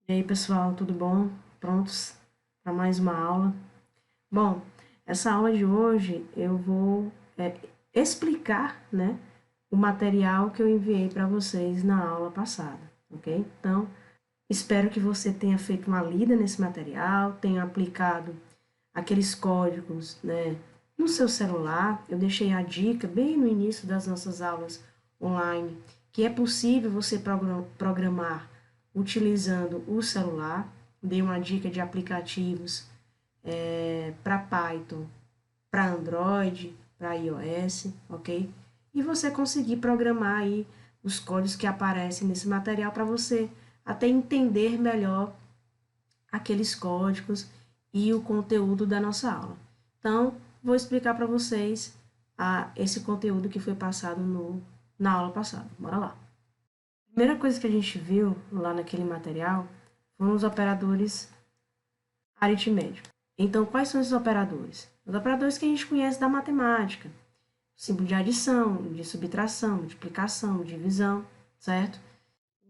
E aí, pessoal, tudo bom? Prontos para mais uma aula? Bom, essa aula de hoje eu vou explicar, né, o material que eu enviei para vocês na aula passada, ok? Então, espero que você tenha feito uma lida nesse material, tenha aplicado aqueles códigos, né, no seu celular. Eu deixei a dica bem no início das nossas aulas online, que é possível você programar utilizando o celular. Dei uma dica de aplicativos para Python, para Android, para iOS, ok? E você conseguir programar aí os códigos que aparecem nesse material para você até entender melhor aqueles códigos e o conteúdo da nossa aula. Então, vou explicar para vocês esse conteúdo que foi passado na aula passada. Bora lá. A primeira coisa que a gente viu lá naquele material foram os operadores aritméticos. Então, quais são esses operadores? Os operadores que a gente conhece da matemática. Símbolo de adição, de subtração, multiplicação, divisão, certo?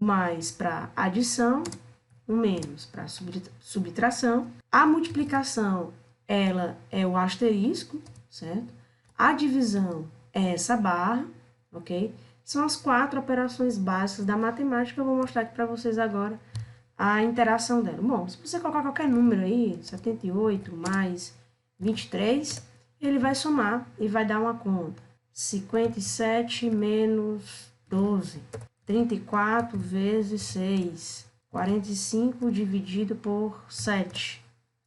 O mais para adição, o menos para subtração. A multiplicação, ela é o asterisco, certo? A divisão é essa barra, ok? São as 4 operações básicas da matemática. Eu vou mostrar aqui para vocês agora a interação dela. Bom, se você colocar qualquer número aí, 78 mais 23, ele vai somar e vai dar uma conta. 57 menos 12. 34 vezes 6. 45 dividido por 7.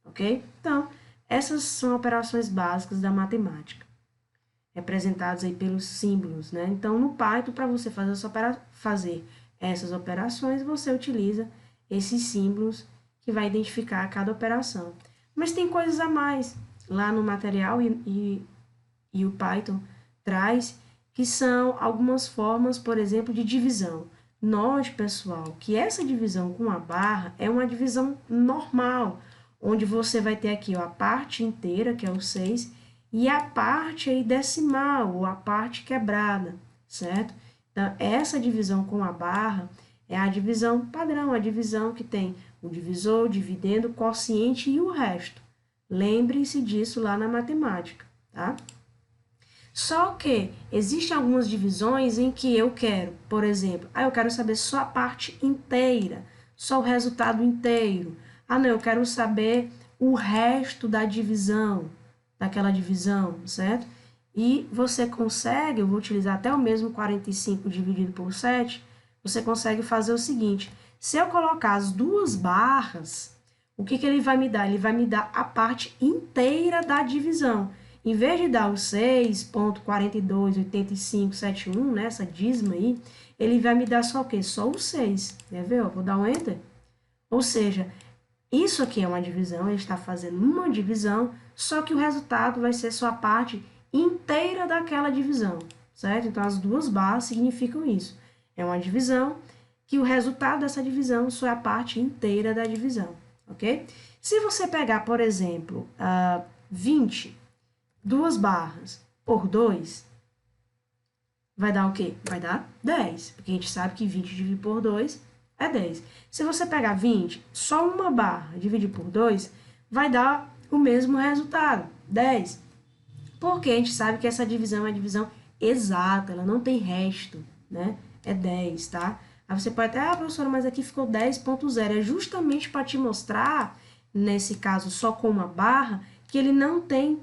Ok? Então, essas são operações básicas da matemática, representadas aí pelos símbolos, né? Então, no Python, para você fazer essas operações, você utiliza esses símbolos que vai identificar cada operação. Mas tem coisas a mais lá no material e o Python traz, que são algumas formas, por exemplo, de divisão. Note, pessoal, que essa divisão com a barra é uma divisão normal, onde você vai ter aqui ó, a parte inteira, que é o 6, e a parte aí decimal, ou a parte quebrada, certo? Então, essa divisão com a barra é a divisão padrão, a divisão que tem o divisor, o dividendo, o quociente e o resto. Lembrem-se disso lá na matemática, tá? Só que existem algumas divisões em que eu quero, por exemplo, eu quero saber só a parte inteira, só o resultado inteiro. Não, eu quero saber o resto da divisão, daquela divisão, certo? E você consegue, eu vou utilizar até o mesmo 45 dividido por 7, você consegue fazer o seguinte: se eu colocar as duas barras, o que ele vai me dar? Ele vai me dar a parte inteira da divisão. Em vez de dar o 6,428571, né, essa dízima aí, ele vai me dar só o quê? Só o 6. Quer ver? Vou dar um Enter. Ou seja, isso aqui é uma divisão, ele está fazendo uma divisão, só que o resultado vai ser só a parte inteira daquela divisão, certo? Então, as duas barras significam isso. É uma divisão que o resultado dessa divisão só é a parte inteira da divisão, ok? Se você pegar, por exemplo, 20, duas barras por 2, vai dar o quê? Vai dar 10, porque a gente sabe que 20 dividido por 2 é 10. Se você pegar 20, só uma barra dividir por 2, vai dar o mesmo resultado, 10. Porque a gente sabe que essa divisão é a divisão exata, ela não tem resto, né? É 10, tá? Aí você pode até, professora, mas aqui ficou 10.0. É justamente para te mostrar, nesse caso só com uma barra, que ele não tem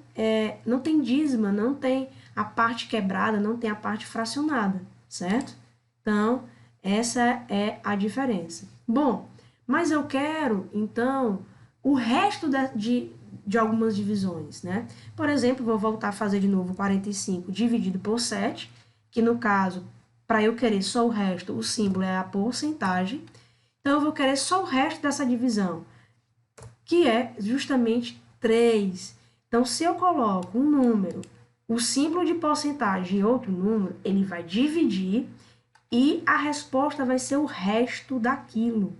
dízima, não tem a parte quebrada, não tem a parte fracionada, certo? Então, essa é a diferença. Bom, mas eu quero, então, o resto de algumas divisões, né? Por exemplo, vou voltar a fazer de novo 45 dividido por 7, que no caso, para eu querer só o resto, o símbolo é a porcentagem. Então, eu vou querer só o resto dessa divisão, que é justamente 3. Então, se eu coloco um número, o símbolo de porcentagem e outro número, ele vai dividir e a resposta vai ser o resto daquilo,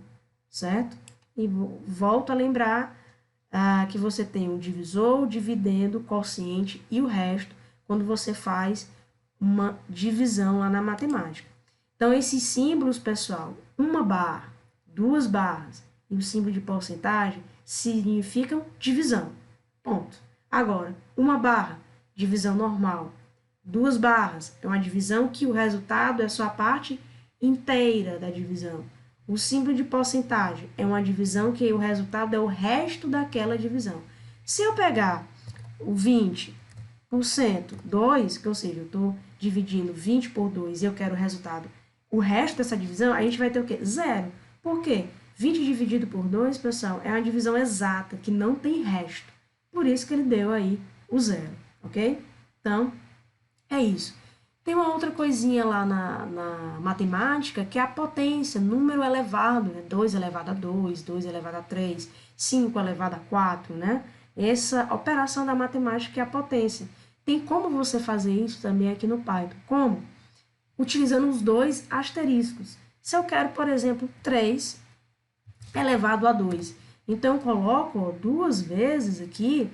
certo? E volto a lembrar que você tem o divisor, o dividendo, o quociente e o resto quando você faz uma divisão lá na matemática. Então, esses símbolos, pessoal, uma barra, duas barras, e o símbolo de porcentagem significam divisão. Ponto. Agora, uma barra, divisão normal. 2 barras é uma divisão que o resultado é só a parte inteira da divisão. O símbolo de porcentagem é uma divisão que o resultado é o resto daquela divisão. Se eu pegar o 20%, 2, que ou seja, eu estou dividindo 20 por 2 e eu quero o resultado, o resto dessa divisão, a gente vai ter o quê? 0. Por quê? 20 dividido por 2, pessoal, é uma divisão exata, que não tem resto. Por isso que ele deu aí o 0, ok? Então, é isso. Tem uma outra coisinha lá na matemática, que é a potência, número elevado, né? 2 elevado a 2, 2 elevado a 3, 5 elevado a 4, né? Essa operação da matemática é a potência. Tem como você fazer isso também aqui no Python. Como? Utilizando os 2 asteriscos. Se eu quero, por exemplo, 3 elevado a 2, então eu coloco 2 vezes aqui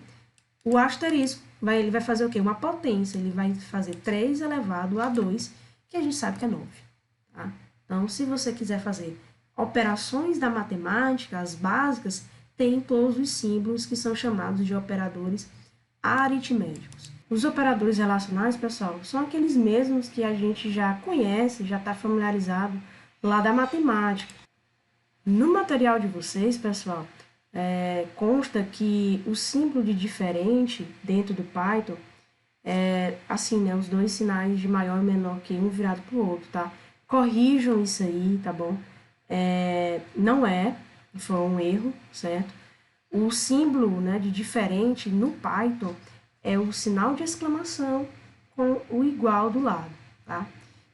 o asterisco. Ele vai fazer o quê? Uma potência. Ele vai fazer 3 elevado a 2, que a gente sabe que é 9. Tá? Então, se você quiser fazer operações da matemática, as básicas, tem todos os símbolos que são chamados de operadores aritméticos. Os operadores relacionais, pessoal, são aqueles mesmos que a gente já conhece, já está familiarizado lá da matemática. No material de vocês, pessoal, consta que o símbolo de diferente dentro do Python é assim, né? Os 2 sinais de maior e menor que um virado para o outro, tá? Corrijam isso aí, tá bom? Não foi um erro, certo? O símbolo, né, de diferente no Python é o sinal de exclamação com o igual do lado, tá?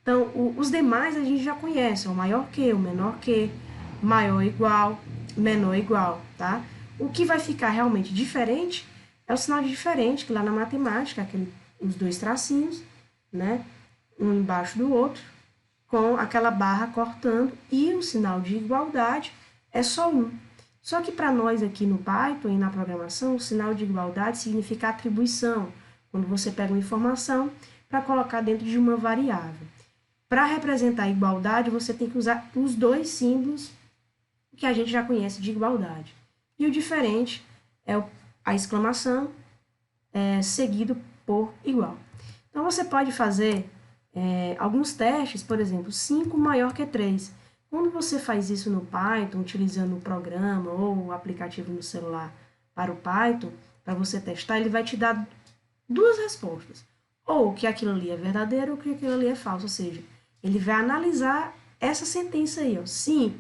Então, os demais a gente já conhece, o maior que, o menor que, maior igual, menor igual, tá? O que vai ficar realmente diferente é o sinal de diferente, que lá na matemática, os 2 tracinhos, né? Um embaixo do outro, com aquela barra cortando, e o sinal de igualdade é só um. Só que para nós aqui no Python e na programação, o sinal de igualdade significa atribuição, quando você pega uma informação para colocar dentro de uma variável. Para representar a igualdade, você tem que usar os 2 símbolos que a gente já conhece de igualdade. E o diferente é a exclamação seguido por igual. Então, você pode fazer alguns testes, por exemplo, 5 maior que 3. Quando você faz isso no Python, utilizando o programa ou o aplicativo no celular para o Python, para você testar, ele vai te dar 2 respostas. Ou que aquilo ali é verdadeiro ou que aquilo ali é falso. Ou seja, ele vai analisar essa sentença aí, ó, 5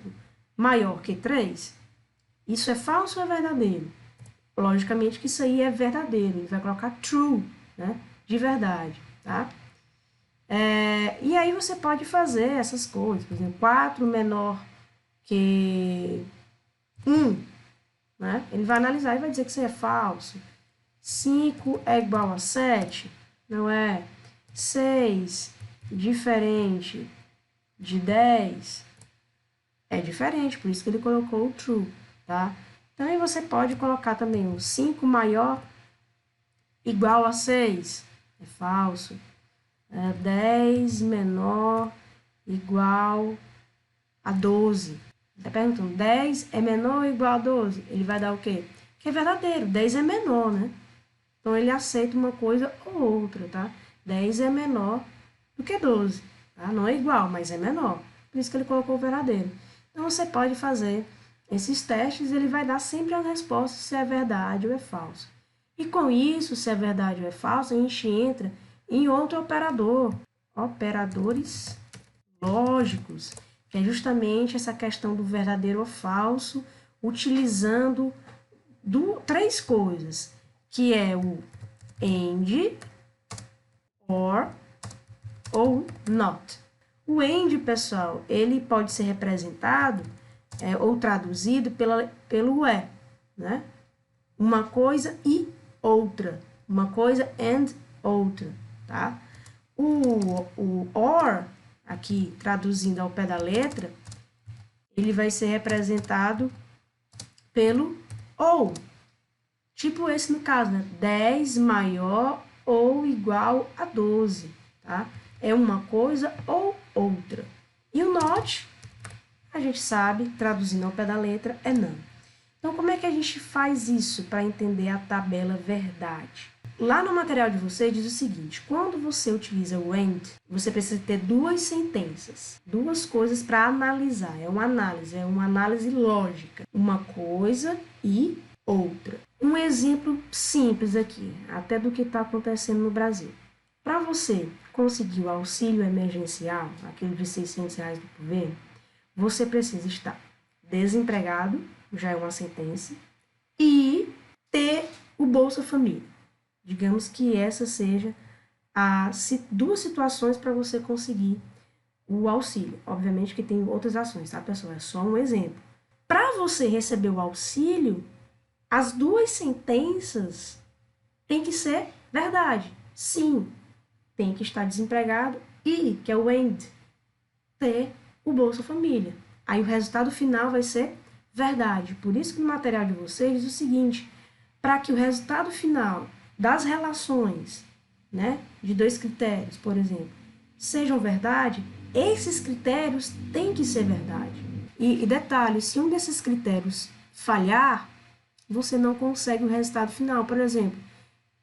maior que 3, isso é falso ou é verdadeiro? Logicamente que isso aí é verdadeiro, ele vai colocar true, né, de verdade, tá? E aí você pode fazer essas coisas, por exemplo, 4 menor que 1, né? Ele vai analisar e vai dizer que isso aí é falso. 5 é igual a 7, não é? 6 diferente de 10 é diferente, por isso que ele colocou o true, tá? Então, aí você pode colocar também o 5 maior igual a 6, é falso. 10 menor igual a 12. Está perguntando, 10 é menor ou igual a 12? Ele vai dar o quê? Que é verdadeiro, 10 é menor, né? Então, ele aceita uma coisa ou outra, tá? 10 é menor do que 12, tá? Não é igual, mas é menor. Por isso que ele colocou o verdadeiro. Então, você pode fazer esses testes e ele vai dar sempre a resposta se é verdade ou é falso. E com isso, se é verdade ou é falso, a gente entra em outro operador, operadores lógicos, que é justamente essa questão do verdadeiro ou falso, utilizando 3 coisas, que é o AND, OR ou NOT. O AND, pessoal, ele pode ser representado ou traduzido pelo E, né? Uma coisa e outra. Uma coisa and outra, tá? O OR, aqui traduzindo ao pé da letra, ele vai ser representado pelo OU. Tipo esse no caso, né? 10 maior ou igual a 12, tá? É uma coisa ou outra. E o NOT A gente sabe, traduzindo ao pé da letra, é não. Então, como é que a gente faz isso para entender a tabela verdade? Lá no material de vocês diz o seguinte, quando você utiliza o AND, você precisa ter duas sentenças, duas coisas para analisar. É uma análise lógica. Uma coisa e outra. Um exemplo simples aqui, até do que está acontecendo no Brasil. Para você conseguir o auxílio emergencial, aquele de R$ 600 do governo, você precisa estar desempregado, já é uma sentença, e ter o Bolsa Família. Digamos que essa seja as duas situações para você conseguir o auxílio. Obviamente que tem outras ações, tá, pessoal? É só um exemplo. Para você receber o auxílio, as duas sentenças têm que ser verdade. Sim, tem que estar desempregado e, que é o AND, ter o Bolsa Família. Aí o resultado final vai ser verdade. Por isso que no material de vocês diz o seguinte, para que o resultado final das relações, né, de dois critérios, por exemplo, sejam verdade, esses critérios têm que ser verdade. E detalhe, se um desses critérios falhar, você não consegue o resultado final. Por exemplo,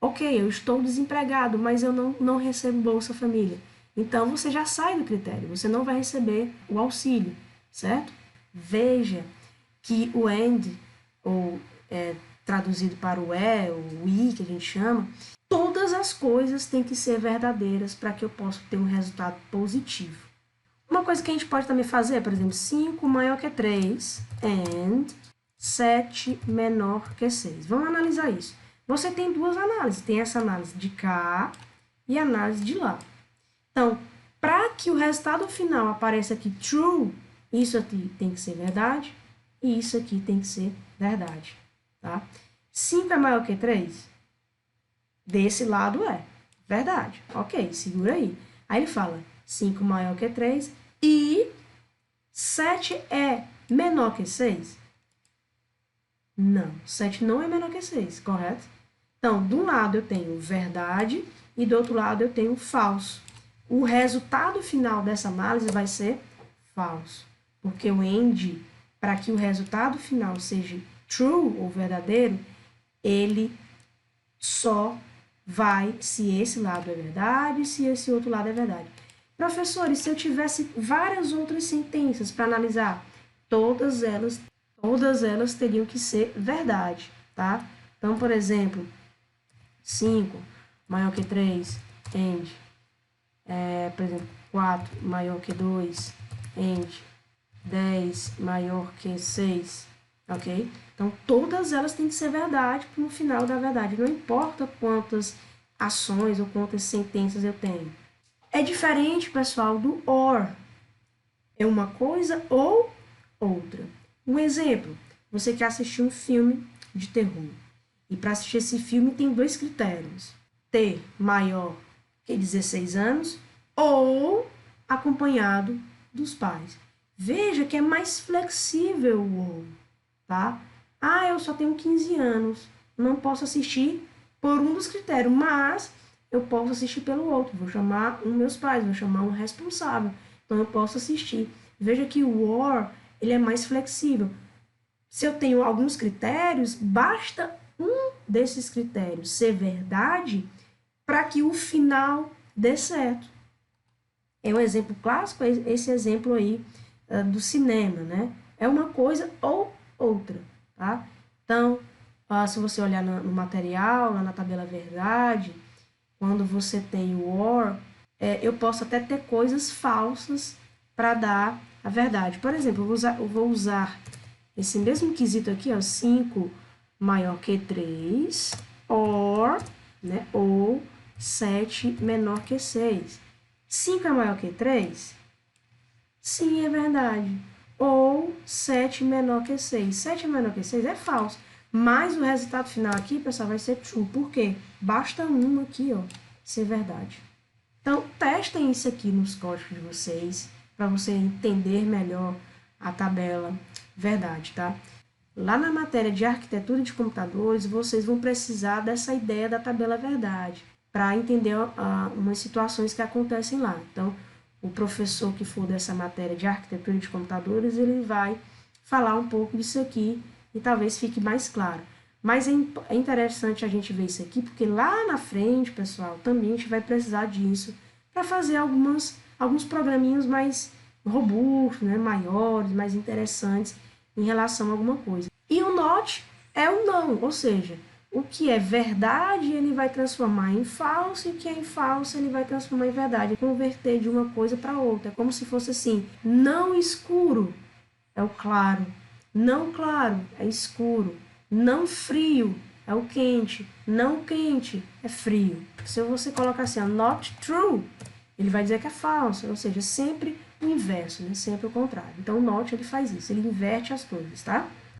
ok, eu estou desempregado, mas eu não recebo Bolsa Família. Então, você já sai do critério, você não vai receber o auxílio, certo? Veja que o AND, ou traduzido para o o I, que a gente chama, todas as coisas têm que ser verdadeiras para que eu possa ter um resultado positivo. Uma coisa que a gente pode também fazer, por exemplo, 5 maior que 3 and 7 menor que 6. Vamos analisar isso. Você tem duas análises, tem essa análise de cá e a análise de lá. Então, para que o resultado final apareça aqui true, isso aqui tem que ser verdade e isso aqui tem que ser verdade. Tá? 5 é maior que 3? Desse lado é verdade. Ok, segura aí. Aí ele fala 5 maior que 3 e 7 é menor que 6? Não, 7 não é menor que 6, correto? Então, de um lado eu tenho verdade e do outro lado eu tenho falso. O resultado final dessa análise vai ser falso, porque o AND, para que o resultado final seja true ou verdadeiro, ele só vai se esse lado é verdade e se esse outro lado é verdade. Professor, e se eu tivesse várias outras sentenças para analisar? Todas elas teriam que ser verdade, tá? Então, por exemplo, 5 maior que 3, AND. Por exemplo, 4 maior que 2, AND. 10 maior que 6, ok? Então, todas elas têm que ser verdade no final da verdade. Não importa quantas ações ou quantas sentenças eu tenho. É diferente, pessoal, do or. É uma coisa ou outra. Um exemplo, você quer assistir um filme de terror. E para assistir esse filme tem dois critérios. Ter maior que 16 anos ou acompanhado dos pais. Veja que é mais flexível o ou, tá? Ah, eu só tenho 15 anos, não posso assistir por um dos critérios, mas eu posso assistir pelo outro. Vou chamar um meus pais, vou chamar um responsável. Então, eu posso assistir. Veja que o or, ele é mais flexível. Se eu tenho alguns critérios, basta um desses critérios ser verdade para que o final dê certo. É um exemplo clássico, esse exemplo aí do cinema, né? É uma coisa ou outra, tá? Então, se você olhar no material, lá na tabela verdade, quando você tem o or, eu posso até ter coisas falsas para dar a verdade. Por exemplo, eu vou usar esse mesmo quesito aqui, ó, 5 maior que 3, or, né, ou 7 menor que 6. 5 é maior que 3? Sim, é verdade. Ou 7 menor que 6. 7 menor que 6 é falso. Mas o resultado final aqui, pessoal, vai ser true. Por quê? Basta um aqui, ó, ser verdade. Então, testem isso aqui nos códigos de vocês, para você entender melhor a tabela verdade, tá? Lá na matéria de arquitetura de computadores, vocês vão precisar dessa ideia da tabela verdade, para entender umas situações que acontecem lá. Então, o professor que for dessa matéria de arquitetura de computadores, ele vai falar um pouco disso aqui e talvez fique mais claro. Mas é interessante a gente ver isso aqui, porque lá na frente, pessoal, também a gente vai precisar disso para fazer alguns programinhos mais robustos, né, maiores, mais interessantes em relação a alguma coisa. E o not é o não, ou seja, o que é verdade ele vai transformar em falso e o que é em falso ele vai transformar em verdade, converter de uma coisa para outra. É como se fosse assim, não escuro é o claro, não claro é escuro, não frio é o quente, não quente é frio. Se você colocar assim, not true, ele vai dizer que é falso, ou seja, sempre o inverso, né? Sempre o contrário. Então o not ele faz isso, ele inverte as coisas, tá?